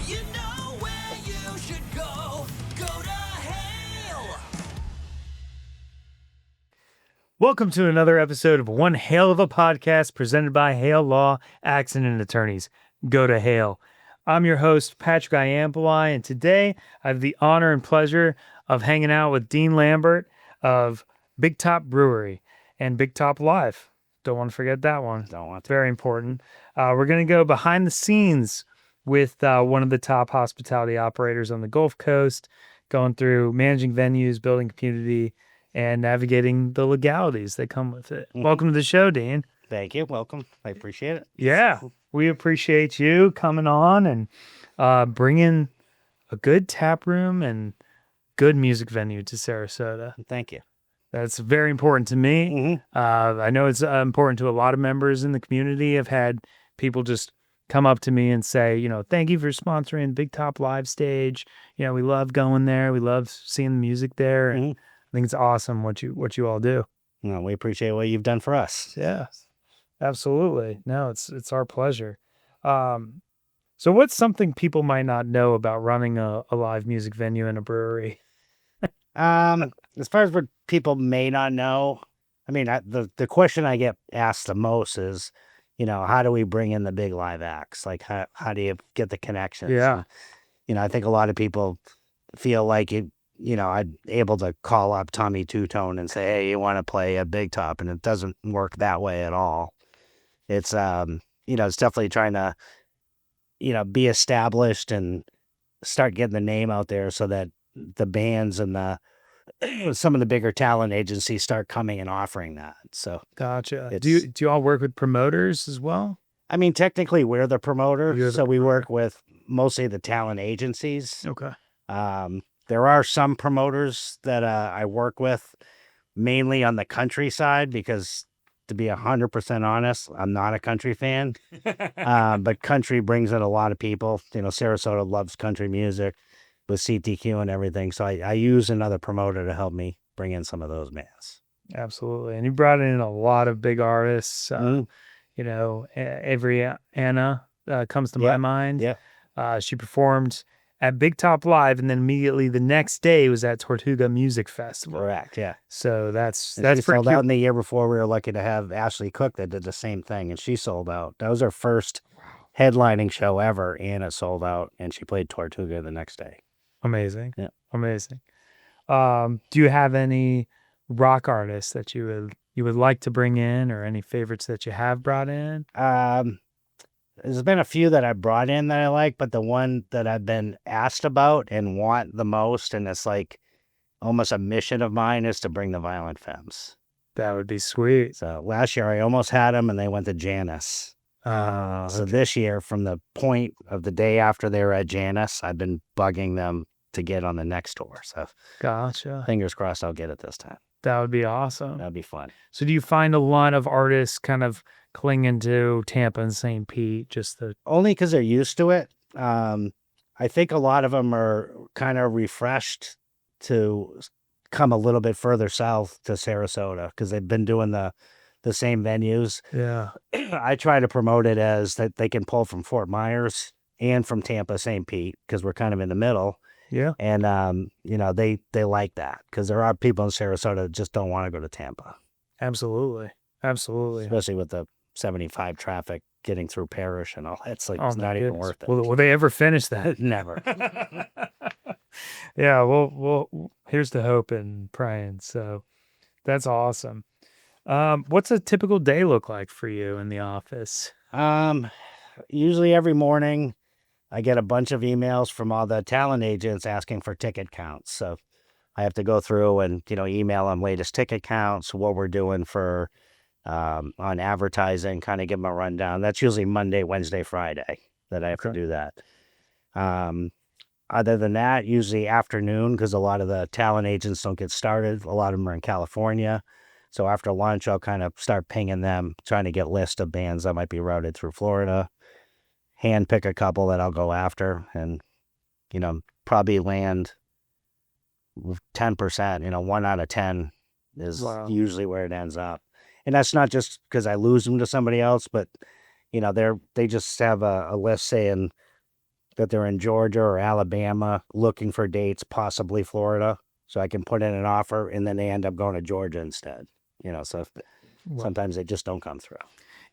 You know where you should go. Go to Hale. Welcome to another episode of One Hale of a podcast presented by Hale Law, Accident Attorneys. Go to Hale. I'm your host, Patrick Iyampillai, and today I have the honor and pleasure of hanging out with Dean Lambert of Big Top Brewery and BigTopLive. Don't want to forget that one. Don't want to. Very important. We're going to go behind the scenes with one of the top hospitality operators on the Gulf Coast, going through managing venues, building community, and navigating the legalities that come with it. Mhm. Welcome to the show, Dean. Thank you. Welcome. I appreciate it. Yeah, we appreciate you coming on and bringing a good tap room and good music venue to Sarasota. Thank you. That's very important to me. Mm-hmm. I know it's important to a lot of members in the community. I've had people just come up to me and say, thank you for sponsoring Big Top Live stage. We love going there. We love seeing the music there. And I think it's awesome what you all do. No, we appreciate what you've done for us. Yeah, absolutely. No, it's our pleasure. So what's something people might not know about running a live music venue in a brewery? As far as what people may not know, I mean, the question I get asked the most is, how do we bring in the big live acts? Like, how do you get the connections? Yeah. And, I think a lot of people feel like I'm able to call up Tommy Two-Tone and say, hey, you want to play a Big Top? And it doesn't work that way at all. It's, it's definitely trying to, be established and start getting the name out there so that the bands and some of the bigger talent agencies start coming and offering that. So Gotcha. Do you all work with promoters as well? I mean, technically we're the promoter, You're the so we promoter. work with mostly the talent agencies. Okay. There are some promoters that I work with mainly on the country side because, to be 100% honest, I'm not a country fan. But country brings in a lot of people. Sarasota loves country music with CTQ and everything. So I use another promoter to help me bring in some of those bands. Absolutely. And you brought in a lot of big artists. Avery Anna comes to my mind. Yeah. She performed at Big Top Live, and then immediately the next day was at Tortuga Music Festival. Correct. Yeah. So that's She pretty sold out. cute. And the year before, we were lucky to have Ashley Cook that did the same thing, and she sold out. That was her first headlining show ever, and it sold out, and she played Tortuga the next day. Amazing. Yeah. Amazing. Do you have any rock artists that you would like to bring in, or any favorites that you have brought in? There's been a few that I brought in that I like, but the one that I've been asked about and want the most, and it's like almost a mission of mine, is to bring the Violent Femmes. That would be sweet. So last year I almost had them, and they went to Janice. So this year, from the point of the day after they were at Janice, I've been bugging them to get on the next tour. So Gotcha. fingers crossed I'll get it this time. That would be awesome. That'd be fun. So do you find a lot of artists kind of clinging to Tampa and St. Pete, Only because they're used to it. I think a lot of them are kind of refreshed to come a little bit further south to Sarasota because they've been doing the same venues. Yeah. I try to promote it as that they can pull from Fort Myers and from Tampa, St. Pete, because we're kind of in the middle. Yeah. And, they like that because there are people in Sarasota that just don't want to go to Tampa, Absolutely. Absolutely. especially with the 75 traffic getting through Parish and all. It's like, Oh, it's my not even goodness. worth it. Will they ever finish that? Never. Yeah. Well, here's to hope and praying. So that's awesome. What's a typical day look like for you in the office? Usually every morning I get a bunch of emails from all the talent agents asking for ticket counts. So I have to go through and, email them latest ticket counts, what we're doing for, on advertising, kind of give them a rundown. That's usually Monday, Wednesday, Friday that I have to do that. Other than that, usually afternoon, because a lot of the talent agents don't get started. A lot of them are in California. So after lunch, I'll kind of start pinging them, trying to get lists of bands that might be routed through Florida, hand pick a couple that I'll go after, and, probably land 10%, 1 out of 10 is usually where it ends up. And that's not just because I lose them to somebody else, but, they just have a list saying, that they're in Georgia or Alabama looking for dates, possibly Florida. So I can put in an offer and then they end up going to Georgia instead. So sometimes they just don't come through.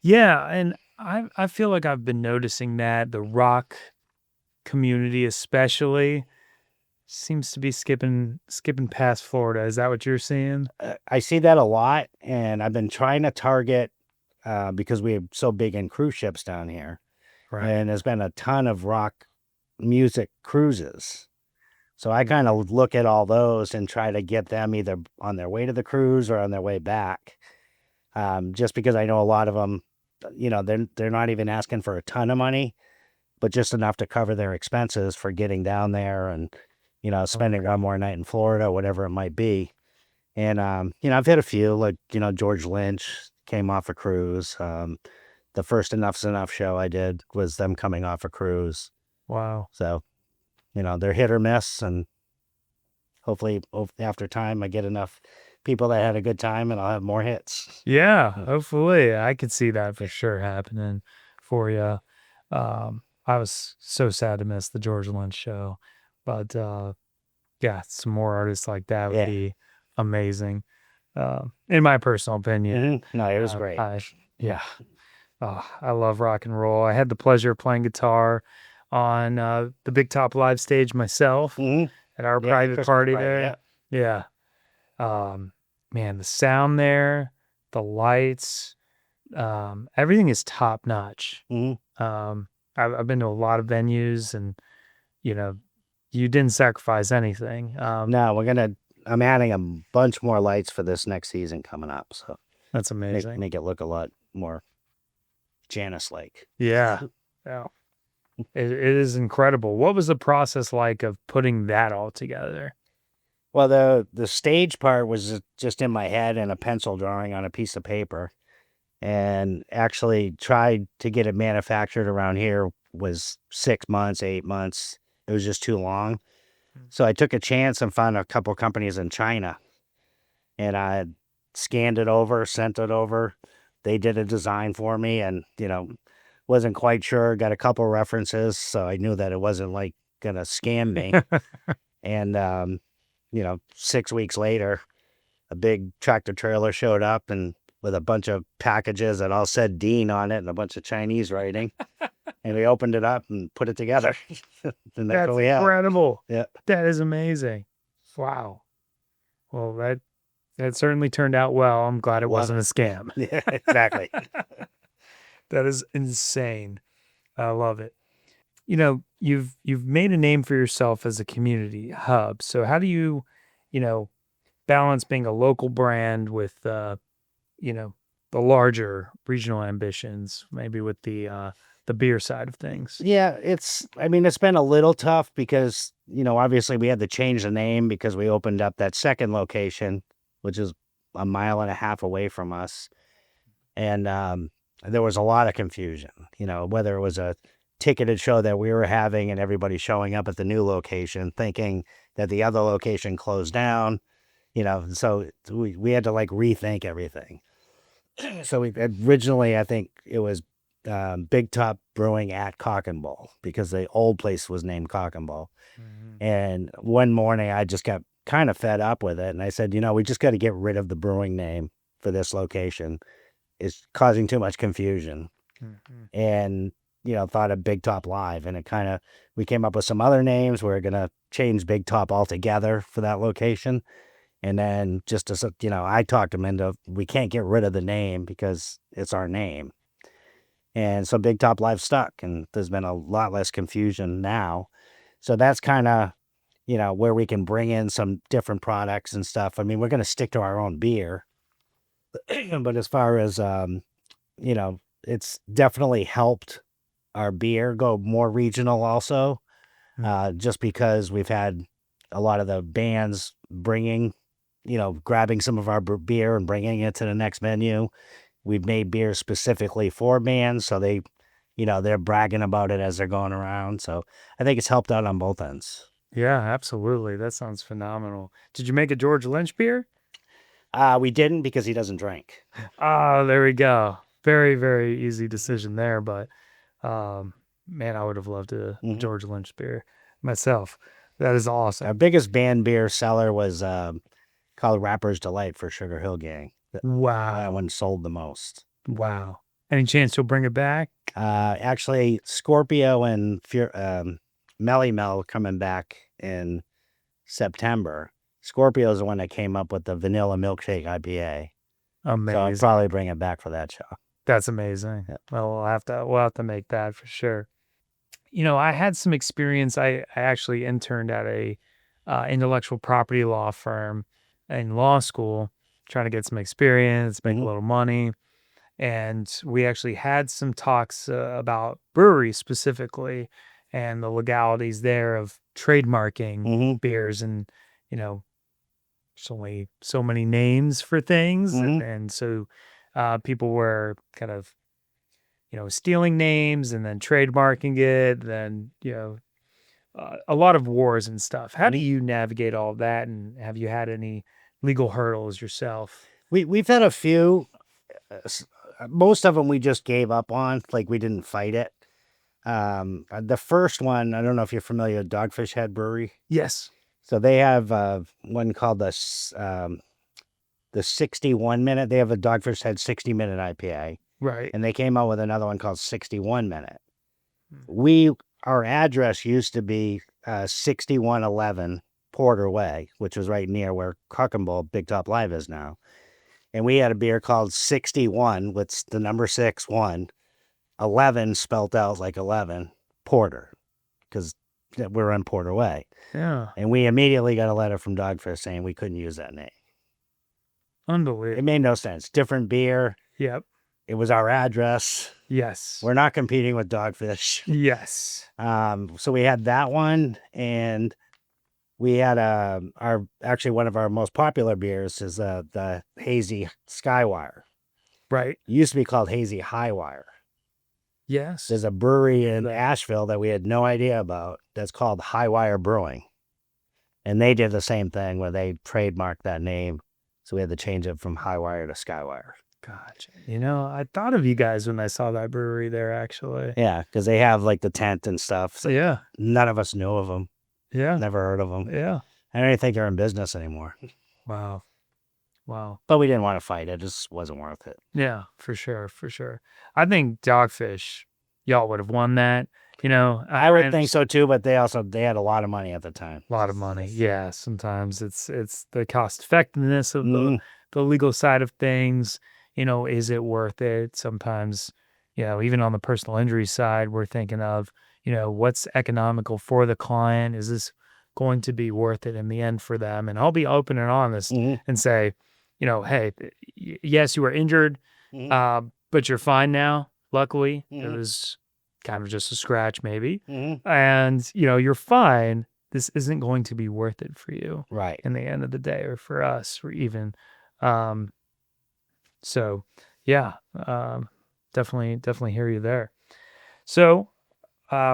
Yeah, and I feel like I've been noticing that the rock community especially seems to be skipping past Florida. Is that what you're seeing? I see that a lot, and I've been trying to target because we're so big in cruise ships down here, Right. and there's been a ton of rock music cruises. So I kind of look at all those and try to get them either on their way to the cruise or on their way back. Just because I know a lot of them, they're not even asking for a ton of money, but just enough to cover their expenses for getting down there and, spending one more night in Florida, whatever it might be. And, I've had a few, like, George Lynch came off a cruise. The first Enough's Enough show I did was them coming off a cruise. Wow. So, they're hit or miss, and hopefully after time I get enough people that had a good time and I'll have more hits. Yeah, hopefully. I could see that for sure happening for you. I was so sad to miss the George Lynch show, but yeah, some more artists like that would be amazing. In my personal opinion. Mm-hmm. No, it was great. I love rock and roll. I had the pleasure of playing guitar on the Big Top Live stage myself at our private Christmas party party, there. Yeah. Man, the sound there, the lights, everything is top notch. I've been to a lot of venues, and you didn't sacrifice anything. No, I'm adding a bunch more lights for this next season coming up, so that's amazing. Make it look a lot more Janice-like. Yeah. It is incredible. What was the process like of putting that all together? Well, the stage part was just in my head and a pencil drawing on a piece of paper, and actually tried to get it manufactured around here was 6 months, 8 months. It was just too long. So I took a chance and found a couple companies in China, and I scanned it over, sent it over. They did a design for me, and, wasn't quite sure, got a couple references. So I knew that it wasn't like going to scam me. And, 6 weeks later, a big tractor trailer showed up and with a bunch of packages that all said Dean on it and a bunch of Chinese writing. And we opened it up and put it together. And that's what we have. Incredible. Yeah. That is amazing. Wow. Well, that certainly turned out well. I'm glad it wasn't a scam. Yeah, exactly. That is insane. I love it. You've made a name for yourself as a community hub. So how do you, balance being a local brand with, the larger regional ambitions, maybe with the beer side of things? Yeah, it's been a little tough because, obviously we had to change the name because we opened up that second location, which is 1.5 miles away from us. And there was a lot of confusion, whether it was a ticketed show that we were having and everybody showing up at the new location thinking that the other location closed down, so we had to like rethink everything. So we originally, I think it was Big Top Brewing at Cock and Bull, because the old place was named Cock and Bull. And one morning I just got kind of fed up with it. And I said, we just got to get rid of the brewing name for this location. It's causing too much confusion. And, thought of BigTopLive, and we came up with some other names. We're going to change Big Top altogether for that location. And then just as, I talked him into, we can't get rid of the name because it's our name. And so BigTopLive stuck, and there's been a lot less confusion now. So that's kind of, where we can bring in some different products and stuff. I mean, we're going to stick to our own beer. But as far as, it's definitely helped our beer go more regional also, just because we've had a lot of the bands bringing, grabbing some of our beer and bringing it to the next venue. We've made beer specifically for bands, so they, they're bragging about it as they're going around. So I think it's helped out on both ends. Yeah, absolutely. That sounds phenomenal. Did you make a George Lynch beer? We didn't, because he doesn't drink. Oh, there we go. Very, very easy decision there. But Man, I would have loved a Mhm. George Lynch beer myself. That is awesome. Our biggest band beer seller was called Rapper's Delight for Sugar Hill Gang. That Wow. one sold the most. Wow. Any chance you'll bring it back? Actually, Scorpio and Melly Mel coming back in September. Scorpio is the one that came up with the vanilla milkshake IPA. So I'll Amazing. probably bring it back for that show. That's amazing. Yeah. Well, we'll have to make that for sure. You know, I had some experience. I actually interned at a intellectual property law firm in law school, trying to get some experience, make a little money. And we actually had some talks about breweries specifically and the legalities there of trademarking beers. And, you know, there's only so many names for things. And so people were kind of, you know, stealing names and then trademarking it. Then, you know, a lot of wars and stuff. How do you navigate all of that? And have you had any legal hurdles yourself? We've had a few. Most of them we just gave up on. Like we didn't fight it. The first one, I don't know if you're familiar with Dogfish Head Brewery. Yes. So they have one called the 61 minute. They have a Dogfish Head 60-minute IPA. Right. And they came out with another one called 61 minute. Hmm. Our address used to be 6111 Porter Way, which was right near where Bull Big Top Live is now. And we had a beer called 61 with the number 61, 11 spelt out like 11, Porter, because we're on Porter Way. Yeah. And we immediately got a letter from Dogfish saying we couldn't use that name. Unbelievable. It made no sense. Different beer. Yep. It was our address. Yes. We're not competing with Dogfish. Yes. So we had that one, and we had actually one of our most popular beers is the Hazy Skywire. Right. It used to be called Hazy Highwire. Yes. There's a brewery in Asheville that we had no idea about that's called Highwire Brewing. And they did the same thing where they trademarked that name. So we had to change it from Highwire to Skywire. Gotcha. You know, I thought of you guys when I saw that brewery there, actually. Yeah, because they have like the tent and stuff. So Yeah. none of us knew of them. Yeah. Never heard of them. Yeah. I don't even think they're in business anymore. Wow. Wow. But we didn't want to fight. It just wasn't worth it. Yeah, for sure. For sure. I think Dogfish, y'all would have won that. You know, I would think so too, but they had a lot of money at the time. A lot of money. Yeah. Sometimes it's the cost effectiveness of the legal side of things. You know, is it worth it? Sometimes, you know, even on the personal injury side, we're thinking of, you know, what's economical for the client? Is this going to be worth it in the end for them? And I'll be open and honest and say, you know, hey, yes, you were injured, but you're fine now. Luckily, it was kind of just a scratch maybe. And, you know, you're fine. This isn't going to be worth it for you. Right. In the end of the day, or for us, or even, so yeah, definitely hear you there. So,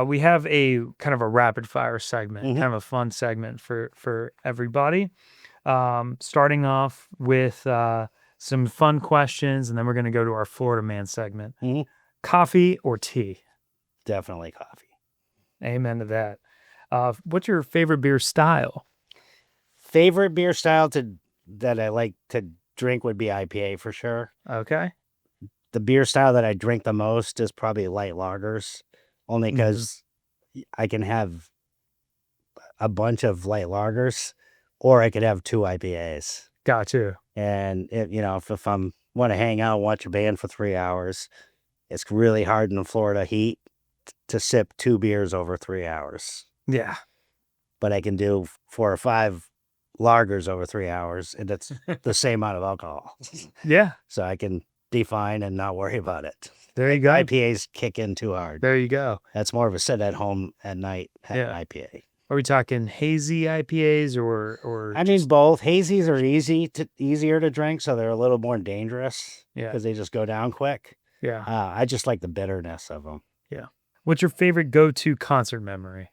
we have a kind of a rapid fire segment, kind of a fun segment for everybody. Starting off with some fun questions, and then we're going to go to our Florida Man segment. Coffee or tea? Definitely coffee. Amen to that. What's your favorite beer style? Favorite beer style that I like to drink would be IPA for sure. Okay. The beer style that I drink the most is probably light lagers, only because I can have a bunch of light lagers, or I could have 2 IPAs. Gotcha. And if I'm want to hang out and watch a band for 3 hours, it's really hard in the Florida heat to sip 2 beers over 3 hours. Yeah. But I can do 4 or 5 lagers over 3 hours, and it's the same amount of alcohol. Yeah. So I can be fine and not worry about it. There you go. IPAs kick in too hard. There you go. That's more of a sit at home at night IPA. Are we talking hazy IPAs or? I mean, both. Hazies are easier to drink, so they're a little more dangerous. Yeah. Because they just go down quick. Yeah. I just like the bitterness of them. Yeah. What's your favorite go-to concert memory?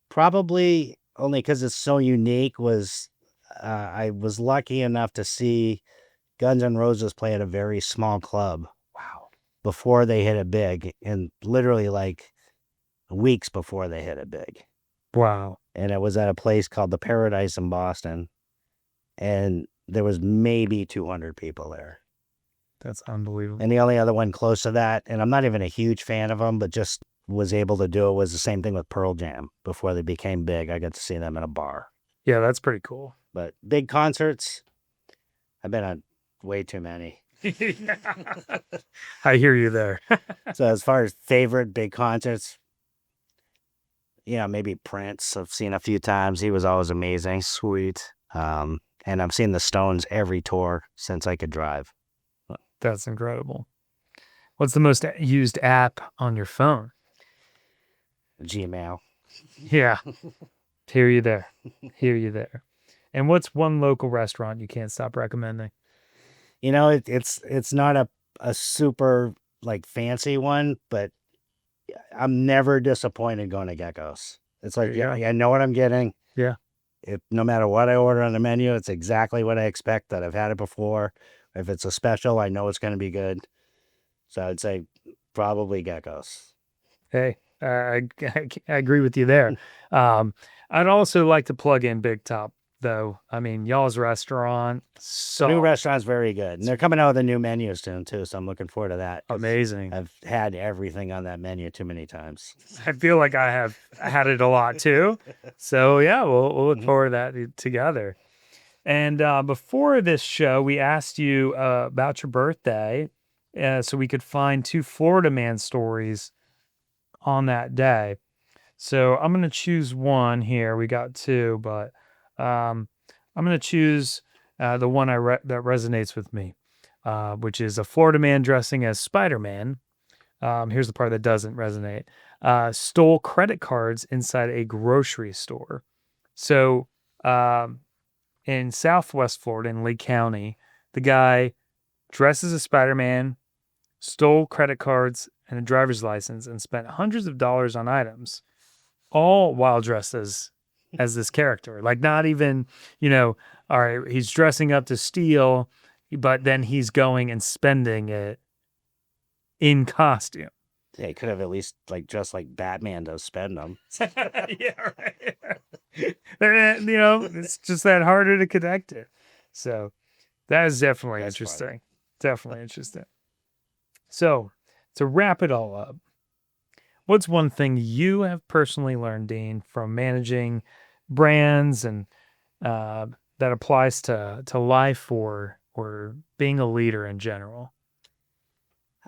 Probably only because it's so unique was I was lucky enough to see Guns N' Roses play at a very small club. Wow. Before they hit it big, and literally like weeks before they hit it big. Wow. And it was at a place called the Paradise in Boston. And there was maybe 200 people there. That's unbelievable. And the only other one close to that, and I'm not even a huge fan of them, but just was able to do it, was the same thing with Pearl Jam. Before they became big, I got to see them in a bar. Yeah, that's pretty cool. But big concerts, I've been on way too many. I hear you there. So as far as favorite big concerts, maybe Prince. I've seen a few times. He was always amazing. Sweet. And I've seen the Stones every tour since I could drive. That's incredible. What's the most used app on your phone? Gmail. Yeah. Hear you there. Hear you there. And what's one local restaurant you can't stop recommending? It's not a super like fancy one, but I'm never disappointed going to Gecko's. It's like, I know what I'm getting. Yeah. No matter what I order on the menu, it's exactly what I expect, that I've had it before. If it's a special, I know it's going to be good. So I'd say probably Gecko's. Hey, I agree with you there. I'd also like to plug in Big Top, though. I mean, y'all's restaurant, so New restaurant's very good. And they're coming out with a new menu soon, too. So I'm looking forward to that. amazing. I've had everything on that menu too many times. I feel like I have had it a lot too. So yeah, we'll look forward to that together. And before this show, we asked you about your birthday, so we could find 2 Florida man stories on that day. So I'm gonna choose one here. We got 2, but I'm gonna choose the one that resonates with me, which is a Florida man dressing as Spider-Man. Here's the part that doesn't resonate. Stole credit cards inside a grocery store. So in Southwest Florida, in Lee County, the guy dressed as a Spider-Man, stole credit cards and a driver's license, and spent hundreds of dollars on items, all while dressed as this character. Like, not even, all right, he's dressing up to steal, but then he's going and spending it in costume. Yeah, he could have at least just like Batman does, spend them. Yeah, right. It's just that harder to connect it. So that is definitely That's interesting. funny. Definitely interesting. So to wrap it all up, what's one thing you have personally learned, Dean, from managing brands and that applies to life or being a leader in general?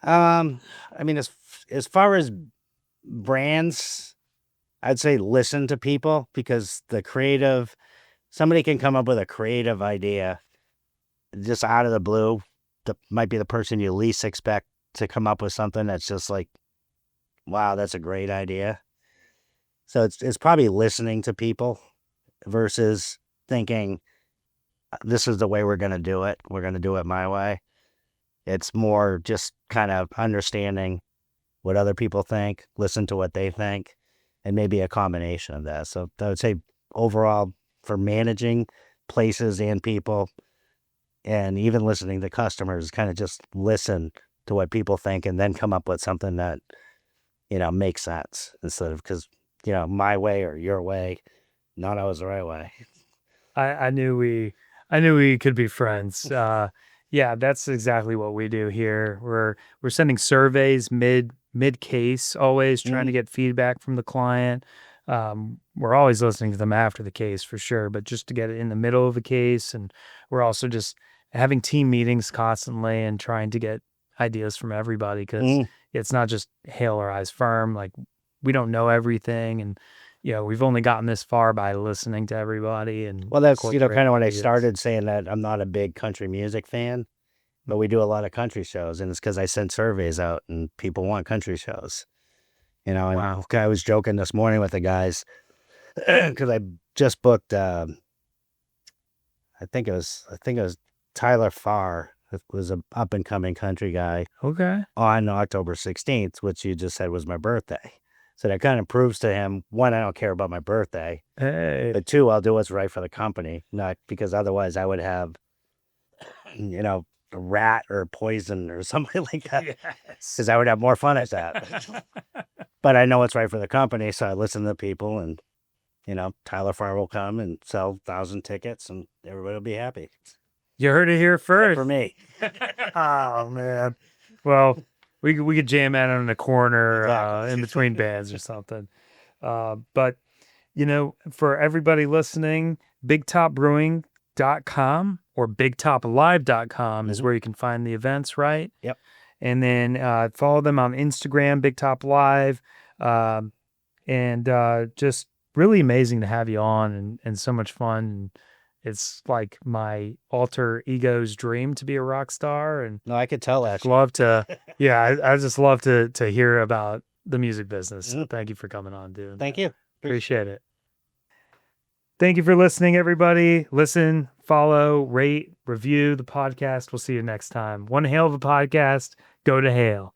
I mean, as far as brands, I'd say listen to people, because somebody can come up with a creative idea just out of the blue. Might be the person you least expect to come up with something that's just like, wow, that's a great idea. So it's probably listening to people versus thinking, this is the way we're going to do it. We're going to do it my way. It's more just kind of understanding what other people think, listen to what they think, and maybe a combination of that. So I would say overall, for managing places and people, and even listening to customers, kind of just listen to what people think and then come up with something that, makes sense, instead of, because, my way or your way, not always the right way. I knew we could be friends. Yeah, that's exactly what we do here. We're sending surveys mid case, always trying to get feedback from the client. We're always listening to them after the case for sure, but just to get it in the middle of a case. And we're also just having team meetings constantly and trying to get ideas from everybody, because it's not just Hale or I's firm. Like, we don't know everything, and we've only gotten this far by listening to everybody. And well, that's kind of when I started saying that I'm not a big country music fan, but we do a lot of country shows, and it's because I send surveys out and people want country shows. And Wow. I was joking this morning with the guys because I just booked. I think it was Tyler Farr. It was an up and coming country guy. Okay. On October 16th, which you just said was my birthday. So that kind of proves to him, one, I don't care about my birthday, Hey. but 2, I'll do what's right for the company, not because otherwise I would have, a rat or poison or something like that. Yes. Because I would have more fun at that. But I know what's right for the company, so I listen to people, and Tyler Farr will come and sell 1,000 tickets, and everybody will be happy. You heard it here first. For me, Oh man. Well, we could jam out in the corner Exactly. in between bands or something. But for everybody listening, BigTopBrewing.com or BigTopLive.com is where you can find the events, right? Yep. And then follow them on Instagram, BigTopLive, and just really amazing to have you on and so much fun. It's like my alter ego's dream to be a rock star, and no, I could tell actually. love to. Yeah, I just love to hear about the music business. Mhm. Thank you for coming on, dude. Thank you. Appreciate it. Thank you for listening, everybody. Listen, follow, rate, review the podcast. We'll see you next time. One Hale of a podcast. Go to Hale.